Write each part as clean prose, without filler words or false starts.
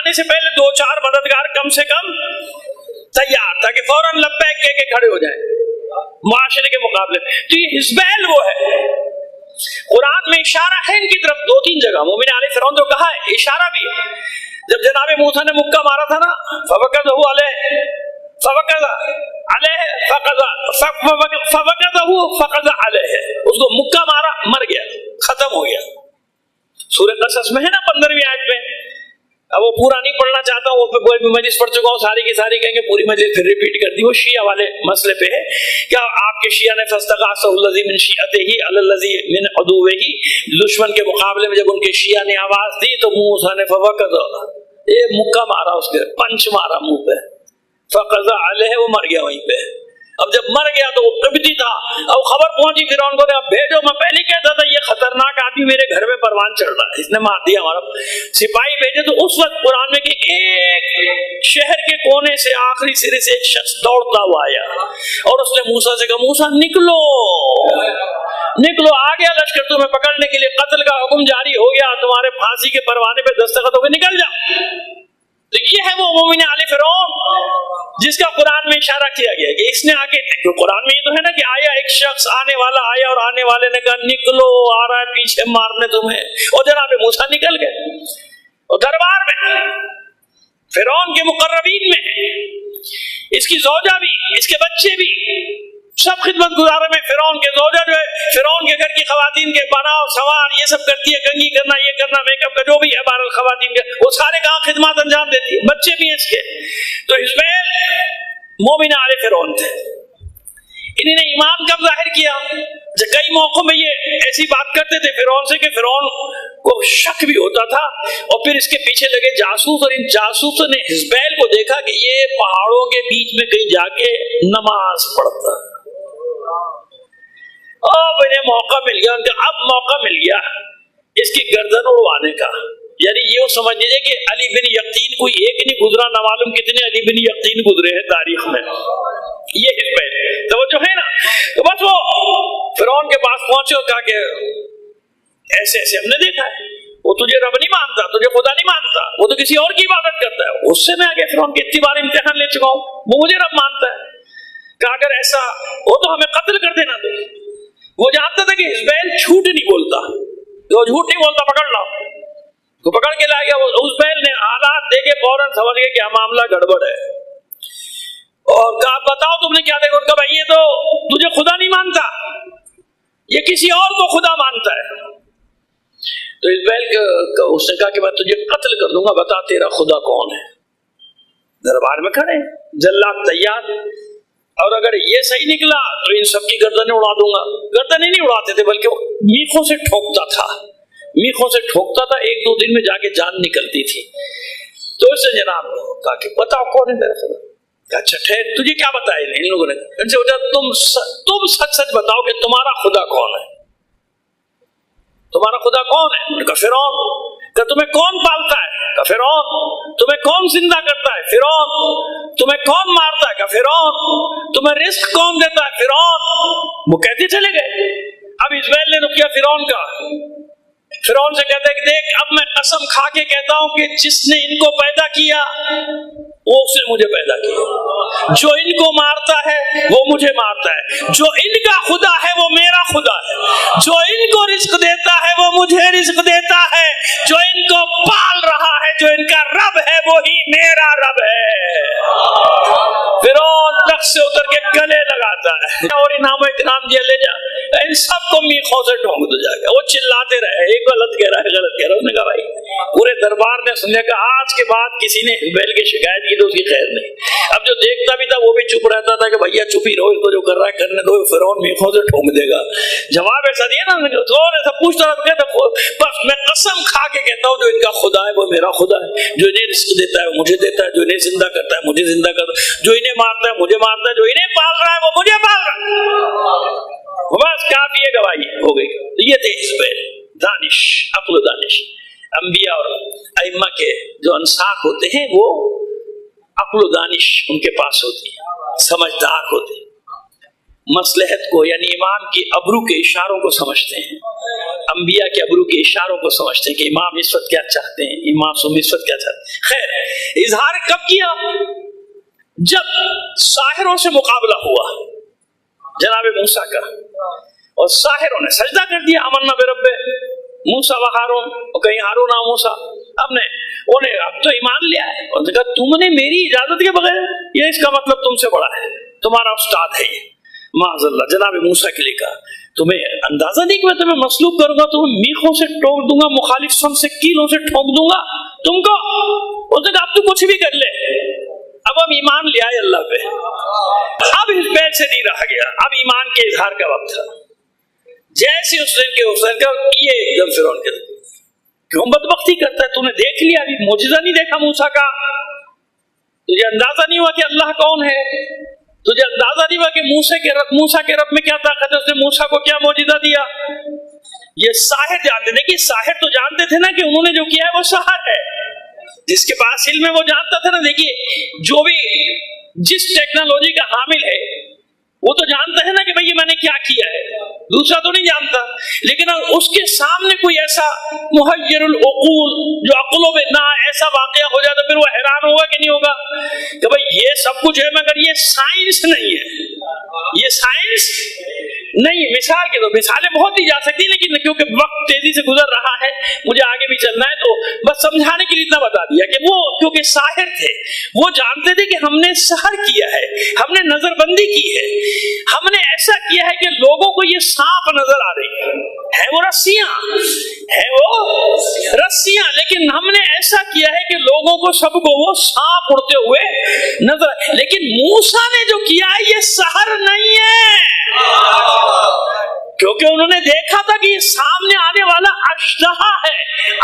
आने से पहले 2-4 मददगार कम से कम तैयार, ताकि फौरन लब्बैक कह के खड़े हो जाए मुआशरे के मुकाबले। तो ये हिज़्बैल वो है। कुरान में इशारा है इनकी तरफ 2-3 जगह, मोमिन आले फिरौन तो कहा है, इशारा भी है। जब जनाब मूसा ने मुक्का मारा था ना, फवकज़हु अलैहि फवकज़ा अलैहि फवकज़हु फक़ज़ा अलैहि, उसको मुक्का मारा, मर गया, खत्म हो गया। सूरह क़सस में है ना 15वीं आयत में। अब वो पूरा नहीं पढ़ना चाहता हूँ, वो कोई भी मजलिस पढ़ चुका हूँ, सारी की सारी कहेंगे पूरी मजलिस फिर रिपीट कर दी। वो शिया वाले मसले पे है, क्या आपके शिया ने फस्तग़ासहुल्लज़ी मिन शिअतिही अलल्लज़ी मिन अदुव्विही, दुश्मन के मुकाबले में जब उनके शिया ने आवाज दी तो मूसा ने फवकज़ा, ये मुक्का मारा, उसके पंच मारा मुंह पे, फक़ज़ा अलैहि, वो मर गया वहीं पे। अब जब मर गया तो वो क़िब्ती था, अब खबर पहुंची फिरौन को, अब भेजो। मैं पहले कहता था ये खतरनाक आदमी मेरे घर में परवान चढ़ रहा है, इसने मार दिया हमारा, सिपाही भेजे। तो उस वक्त कुरान में कि एक शहर के कोने से आखिरी सिरे से एक शख्स दौड़ता हुआ आया और उसने मूसा से कहा, मूसा निकलो निकलो, आ गया लश्कर तुम्हें पकड़ने के लिए, कत्ल का हुक्म जारी हो गया, तुम्हारे फांसी के परवाने पे दस्तखत हो गए, निकल जाओ। तो ये है वो मोमिन आले फिरौन जिसका कुरान में इशारा किया गया कि इसने आके, तो कुरान में ये तो है ना कि आया एक शख्स, आने वाला आया और आने वाले ने कहा निकलो, आ रहा है पीछे मारने तुम्हें, और जनाब मूसा निकल गए। और दरबार में फिरौन के मुकर्रबीन में इसकी ज़ौजा भी, इसके बच्चे भी सब खिदमत गुजारे में। फिरौन के ज़ौजा जो है, फिरौन के घर की खवातीन के बनाव सवार ये सब करती है, कंघी करना, ये करना, मेकअप का जो भी है बहरहाल खवातीन के, वो सारे काम खिदमत अंजाम देती है, बच्चे भी हैं इसके। तो हिज़्बैल मोमिन आले फिरौन थे। इन्होंने ईमान कब जाहिर किया? जब कई मौकों में ये ऐसी बात करते थे फिरौन से कि फिरौन को शक भी होता था, और फिर इसके पीछे लगे जासूस, और इन जासूसों ने हिज़्बैल को देखा कि ये पहाड़ों के बीच में कहीं जाके नमाज पढ़ता। अब इन्हें मौका मिल गया, उनका अब मौका मिल गया इसकी गर्दन उड़वाने का। यानी ये समझ लीजिए कि अली बिन यकीन कोई एक नहीं गुजरा, न मालूम कितने अली बिन यकीन गुजरे हैं तारीख में। ये हिज़्बैल तो जो है ना, तो बस वो फिरौन के पास पहुंचे और कहा कि ऐसे ऐसे हमने देखा है, वो तुझे रब नहीं मानता, तुझे खुदा नहीं मानता, वो तो किसी और की इबादत करता है। उससे मैं आगे फिरौन के इतनी बार इम्तिहान ले चुका हूँ, वो मुझे रब मानता है। कहा अगर ऐसा हो तो हमें कत्ल कर देना। तो वो जानता था कि हिज़्बैल झूठ नहीं बोलता, तो झूठ नहीं बोलता, पकड़ लो। तो पकड़ के लाया, वो हिज़्बैल ने हालात देखे फौरन समझ गए क्या मामला गड़बड़ है, और कहा बताओ तुमने क्या देखा? उनका भाई ये तो तुझे खुदा नहीं मानता, ये किसी और को खुदा मानता है। तो हिज़्बैल उसने कहा कि मैं तुझे कत्ल कर दूंगा, बता तेरा खुदा कौन है। दरबार में खड़े जल्लाद तैयार, और अगर ये सही निकला तो इन सबकी गर्दनें उड़ा दूंगा। गर्दनें नहीं उड़ाते थे बल्कि मीखों से ठोकता था, मीखों से ठोकता था, 1-2 दिन में जाके जान निकलती थी। तो इससे जनाब कहा कि बताओ कौन है तेरा खुदा? अच्छा ठहर, तुझे क्या बताया इन लोगों ने? इनसे पूछा तुम सच सच बताओ कि तुम्हारा खुदा कौन है, तुम्हारा खुदा कौन है? उनका फिरौन। कि तुम्हें कौन पालता है? का फिरौन। तुम्हें कौन जिंदा करता है? फिरौन। तुम्हें कौन मारता है? का फिरौन। तुम्हें रिस्क कौन देता है? फिरौन। वो कहते चले गए। अब हिज़्बैल ने रुकिया फिरौन का, फिरौन से कहता है कि देख अब मैं कसम खा के कहता हूं कि जिसने इनको पैदा किया वो उसने मुझे पैदा किया, जो इनको मारता है वो मुझे मारता है, जो इनका खुदा है वो मेरा खुदा है, जो इनको रिस्क देता है वो मुझे रिस्क देता है, जो इनको पाल रहा है, जो इनका रब है वो ही मेरा रब है। फिरौन तख्त से उतर के गले लगाता है और इनाम इकराम दिया, ले जा, इन सबको मीखों से ठोंक दो जाएगा। वो चिल्लाते रहे, एक गलत कह रहा है, गलत कह रहा है। उसने कहा भाई पूरे दरबार ने सुनने का, आज के बाद किसी ने हिज़्बैल की शिकायत की तो उसकी खैर नहीं। अब जो देखता भी था वो भी चुप रहता था कि भैया चुप ही रहो, इसको जो कर रहा है करने दो, फिरौन मीखों से ठोंक देगा। जवाब ऐसा दिया ना, कौन ऐसा पूछता रहा, बस मैं कसम खा के कहता हूँ जो इनका खुदा है वो मेरा खुदा है, जो इन्हें रिस्क देता है वो मुझे देता है, जो इन्हें जिंदा करता है मुझे जिंदा करता है, जो इन्हें मारता है मुझे मारता है, जो इन्हें पाल रहा है वो मुझे पाल रहा है। बस काफी है, गवाही हो गई। ये थे हिज़्बैल, दानिश, अक्ल दानिश। अंबिया और अइम्मा के जो अंसार होते हैं वो अक्ल दानिश उनके पास होती है, समझदार होते हैं, मसलहत को यानी इमाम की अबरू के इशारों को समझते हैं। انبیاء کے ابرو کے اشاروں کو سمجھتے ہیں کہ امام اس وقت کیا چاہتے ہیں، امام سم اس وقت کیا چاہتے ہیں. خیر، اظہار کب کیا؟ جب ساحروں سے مقابلہ ہوا جناب موسیٰ کا، اور ساحروں نے سجدہ کر دیا، آمنا برب موسیٰ و ہارون، اور کہیں ہارون و موسیٰ. اب تو ایمان لیا ہے، اور کہا تم نے میری اجازت کے بغیر، یہ اس کا مطلب تم سے بڑا ہے، تمہارا استاد ہے یہ. معاذ اللہ. جناب موسیٰ کے لیے کہا تمہیں اندازہ نہیں کہ میں تمہیں مصلوب کروں گا، تمہیں میخوں سے ٹوک دوں گا، مخالف سم سے کیلوں سے ٹھونک دوں گا تم کو. اس نے کہا اب تو کچھ بھی کر لے، اب ہم ایمان لے آئے اللہ پہ. اب اس پیر سے نہیں رہا گیا، اب ایمان کے اظہار کا وقت تھا. جیسے اس دن کے حسین کا یہ ایک دم فرعون کے کیوں بدبختی کرتا ہے، تو نے دیکھ لیا، ابھی معجزہ نہیں دیکھا موسیٰ کا، تجھے اندازہ نہیں ہوا کہ اللہ کون ہے، تجھے اندازہ نہیں ہوا کہ موسیٰ کے رب میں کیا طاقت ہے، اس نے موسیٰ کو کیا معجزہ دیا. یہ ساحر جانتے تھے، کہ ساحر تو جانتے تھے نا کہ انہوں نے جو کیا ہے وہ ساحر ہے. جس کے پاس علم ہے وہ جانتا تھا نا. دیکھیے جو بھی جس ٹیکنالوجی کا حامل ہے وہ تو جانتا ہے نا کہ بھئی میں نے کیا کیا ہے، دوسرا تو نہیں جانتا. لیکن اس کے سامنے کوئی ایسا محیر العقول جو عقلوں میں نہ ایسا واقعہ ہو جائے تو پھر وہ حیران ہوگا کہ نہیں ہوگا کہ بھئی یہ سب کچھ ہے مگر یہ سائنس نہیں ہے، یہ سائنس نہیں. مثال کے تو مثالیں بہت دی جا سکتی ہیں، لیکن کیونکہ وقت تیزی سے گزر رہا ہے، مجھے آگے بھی چلنا ہے، تو بس سمجھانے کے لیے اتنا بتا دیا کہ وہ کیونکہ ساحر تھے، وہ جانتے تھے کہ ہم نے سحر کیا ہے، ہم نے نظر بندی کی ہے، ہم نے ایسا کیا ہے کہ لوگوں کو یہ سانپ نظر آ رہی ہے وہ رسیاں ہے، وہ رسیاں، لیکن ہم نے ایسا کیا ہے کہ لوگوں کو سب کو وہ سانپ اڑتے ہوئے نظر. لیکن موسیٰ نے جو کیا ہے یہ سحر نہیں ہے، کیونکہ انہوں نے دیکھا تھا کہ یہ سامنے آنے والا اژدہا ہے،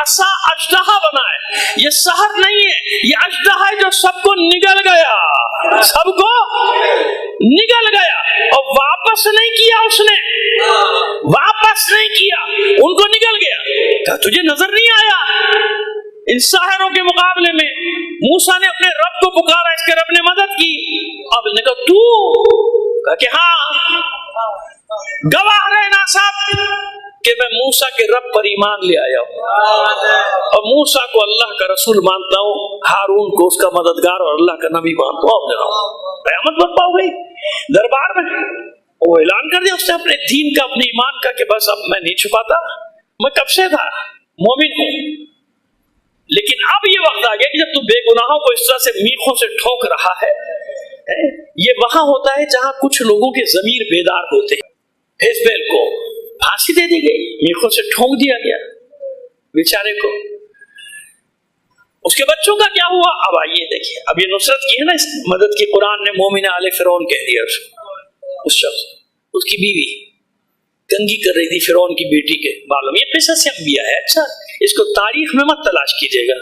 عصا اژدہا بنا ہے، یہ سحر نہیں ہے، یہ اژدہا ہے جو سب کو نگل گیا، سب کو نگل گیا، اور واپس نہیں کیا، اس نے واپس نہیں کیا، ان کو نگل گیا. کہا تجھے نظر نہیں آیا؟ ان ساحروں کے مقابلے میں موسیٰ نے اپنے رب کو پکارا، اس کے رب نے مدد کی. اب نے کہا تو، کہا کہ ہاں گواہ رہنا صاحب کہ میں موسیٰ کے رب پر ایمان لے آیا ہوں، اور موسیٰ کو اللہ کا رسول مانتا ہوں، ہارون کو اس کا مددگار اور اللہ کا نبی مانتا ہوں. قیامت برپا ہو گئی دربار میں، وہ اعلان کر دیا اس نے اپنے دین کا، اپنے ایمان کا، کہ بس اب میں نہیں چھپاتا، میں کب سے تھا مومن ہوں. لیکن اب یہ وقت آ گیا کہ جب تو بے گناہوں کو اس طرح سے میخوں سے ٹھونک رہا ہے، یہ وہاں ہوتا ہے جہاں کچھ لوگوں کے ضمیر بیدار ہوتے ہیں. حزبیل کو پھانسی دے دی گئی، میخوں سے ٹھونک دیا گیا بیچارے کو. اس کے بچوں کا کیا ہوا؟ اب آئیے دیکھیے، اب یہ نصرت کی ہے نا اس مدد کی، قرآن نے مومن آل فرعون کہہ دیا اس شخص. اس کی بیوی کنگھی کر رہی تھی فرعون کی بیٹی کے بالوں میں. یہ قصص انبیاء ہے. اچھا اس کو تاریخ میں مت تلاش کیجیے گا،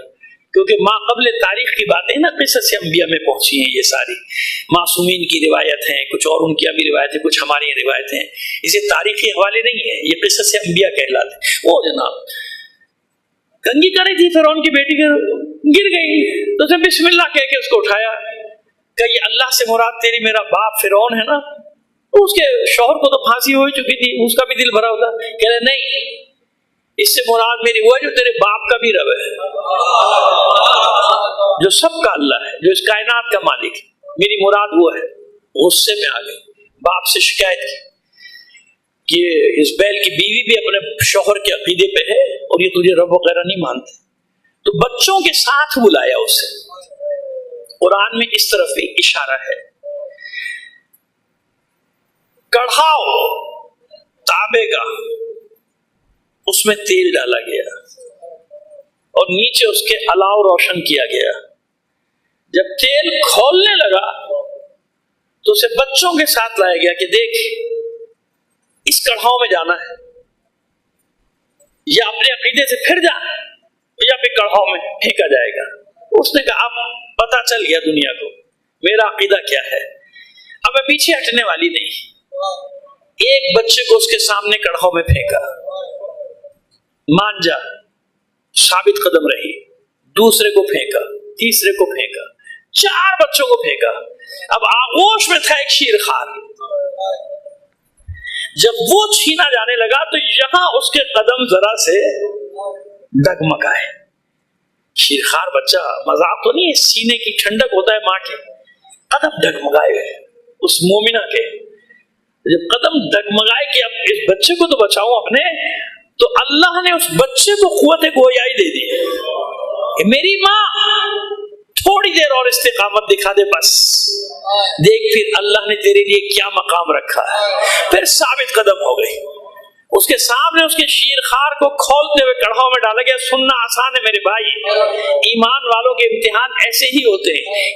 کیونکہ ما قبل تاریخ کی باتیں نا قصص انبیاء میں پہنچی ہیں. یہ ساری معصومین کی روایت ہیں، کچھ اور ان کی بھی روایتیں، کچھ ہماری روایتیں ہیں. اسے تاریخی حوالے نہیں ہے، یہ قصص انبیاء کہلاتے ہیں. وہ جناب کنگھی کر رہی تھی فرعون کی بیٹی، گر گئی تو اسے بسم اللہ کہہ کے اس کو اٹھایا کہ یہ اللہ سے مراد تیری میرا باپ فرعون ہے نا. اس کے شوہر کو تو پھانسی ہو چکی تھی، اس کا بھی دل بھرا ہوتا. کہہ رہے نہیں، اس سے مراد میری وہ ہے جو تیرے باپ کا بھی رب ہے، جو سب کا اللہ ہے، جو اس کائنات کا مالک ہے. میری مراد وہ ہے. غصے میں آ گئی، باپ سے شکایت کی کہ اس بیل کی بیوی بھی اپنے شوہر کے عقیدے پہ ہے اور یہ تجھے رب وغیرہ نہیں مانتے. تو بچوں کے ساتھ بلایا اسے. قرآن میں اس طرف بھی اشارہ ہے. کڑھاؤ تانبے کا، اس میں تیل ڈالا گیا اور نیچے اس کے الاؤ روشن کیا گیا. جب تیل کھولنے لگا تو اسے بچوں کے ساتھ لایا گیا کہ دیکھ اس کڑھاؤ میں جانا ہے، یا اپنے عقیدے سے پھر جا، یا پھر کڑھاؤ میں پھینکا جائے گا. اس نے کہا اب پتا چل گیا دنیا کو میرا عقیدہ کیا ہے، اب میں پیچھے ہٹنے والی نہیں. ایک بچے کو اس کے سامنے کڑھاؤ میں پھینکا، مان جا، ثابت قدم رہی. دوسرے کو پھینکا، تیسرے کو پھینکا، 4 بچوں کو پھینکا. اب آغوش میں تھا ایک شیر خوار. جب وہ چھینا جانے لگا تو یہاں اس کے قدم ذرا سے ڈگمگائے. شیرخوار بچہ مذاق تو نہیں ہے, سینے کی ٹھنڈک ہوتا ہے ماں کے. قدم ڈگمگائے گئے اس مومنہ کے. جب قدم ڈگمگائے کہ اب اس بچے کو تو بچاؤں اپنے, تو اللہ نے اس بچے کو قوت گویائی دے دی کہ میری ماں تھوڑی دیر اور استقامت دکھا دے, بس دیکھ پھر اللہ نے تیرے لیے کیا مقام رکھا ہے. پھر ثابت قدم ہو گئی. اس کے سامنے اس کے شیرخوار کو کھولتے ہوئے کڑھاؤ میں ڈالا گیا. سننا آسان ہے میرے بھائی, ایمان والوں کے امتحان ایسے ہی ہوتے ہیں.